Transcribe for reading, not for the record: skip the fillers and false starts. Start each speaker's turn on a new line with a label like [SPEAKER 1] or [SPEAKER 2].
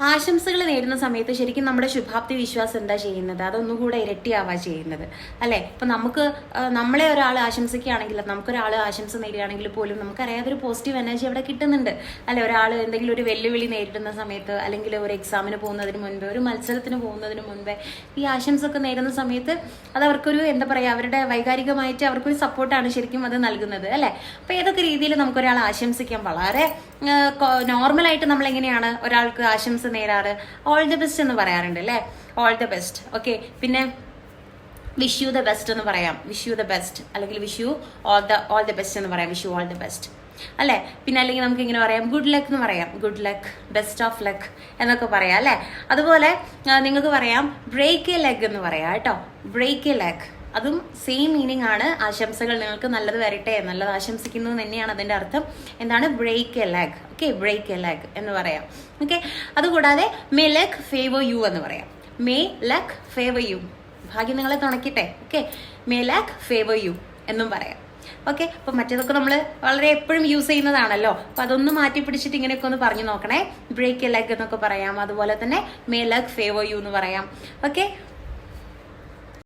[SPEAKER 1] ആശംസകൾ നേരുന്ന സമയത്ത് ശരിക്കും നമ്മുടെ ശുഭാപ്തി വിശ്വാസം എന്താ ചെയ്യുന്നത്? അതൊന്നുകൂടെ ഇരട്ടിയാവാ ചെയ്യുന്നത്, അല്ലെ? ഇപ്പൊ നമുക്ക് നമ്മളെ ഒരാൾ ആശംസിക്കുകയാണെങ്കിൽ, നമുക്കൊരാൾ ആശംസ നേടുകയാണെങ്കിൽ പോലും നമുക്കറിയാതെ ഒരു പോസിറ്റീവ് എനർജി അവിടെ കിട്ടുന്നുണ്ട്, അല്ലെ? ഒരാൾ എന്തെങ്കിലും ഒരു വെല്ലുവിളി നേരിടുന്ന സമയത്ത്, അല്ലെങ്കിൽ ഒരു എക്സാമിന് പോകുന്നതിന് മുൻപ്, ഒരു മത്സരത്തിന് പോകുന്നതിന് മുൻപേ ഈ ആശംസ ഒക്കെ നേരുന്ന സമയത്ത് അത് അവർക്കൊരു എന്താ പറയാ, അവരുടെ വൈകാരികമായിട്ട് അവർക്കൊരു സപ്പോർട്ടാണ് ശരിക്കും അത് നൽകുന്നത്, അല്ലെ? അപ്പൊ ഏതൊക്കെ രീതിയിൽ നമുക്കൊരാൾ ആശംസിക്കാം? വളരെ നോർമലായിട്ട് നമ്മൾ എങ്ങനെയാണ് ഒരാൾക്ക് ആശംസ നേരാറ്? ഓൾ ദി ബെസ്റ്റ് എന്ന് പറയാറുണ്ട്, അല്ലെ? All the best. ഓക്കെ, പിന്നെ വിഷ് യു ദ ബെസ്റ്റ് എന്ന് പറയാം. വിഷ് യു ദ ബെസ്റ്റ്, അല്ലെങ്കിൽ wish you all the best എന്ന് പറയാം. Wish you all the best, അല്ലെ? പിന്നെ അല്ലെങ്കിൽ നമുക്ക് ഇങ്ങനെ പറയാം, ഗുഡ് ലക്ക് എന്ന് പറയാം. Good luck, best of luck എന്നൊക്കെ പറയാം, അല്ലെ? അതുപോലെ നിങ്ങൾക്ക് പറയാം ബ്രേക്ക് എ ലെഗ് എന്ന് പറയാം കേട്ടോ. ബ്രേക്ക് എ ലെഗ്, അതും സെയിം മീനിങ് ആണ്. ആശംസകൾ നിങ്ങൾക്ക് നല്ലത് വരട്ടെ, നല്ലത് ആശംസിക്കുന്നു തന്നെയാണ് അതിന്റെ അർത്ഥം. എന്താണ്? Break a leg. Okay, break a leg എന്ന് പറയാം. ഓക്കെ, അതുകൂടാതെ മേ ലക്ക് ഫേവർ യു എന്ന് പറയാം. മേ ലക്ക് ഫേവർ യു, ഭാഗ്യം നിങ്ങളെ തുണയ്ക്കട്ടെ. Okay, may luck favour U എന്നും പറയാം. ഓക്കെ, അപ്പൊ മറ്റേതൊക്കെ നമ്മൾ വളരെ എപ്പോഴും യൂസ് ചെയ്യുന്നതാണല്ലോ. അപ്പൊ അതൊന്ന് മാറ്റി പിടിച്ചിട്ട് ഇങ്ങനെയൊക്കെ ഒന്ന് പറഞ്ഞു നോക്കണേ. ബ്രേക്ക് എ ലെഗ് എന്നൊക്കെ പറയാം. അതുപോലെ തന്നെ മേ ലക്ക് ഫേവർ യു എന്ന് പറയാം. ഓക്കെ.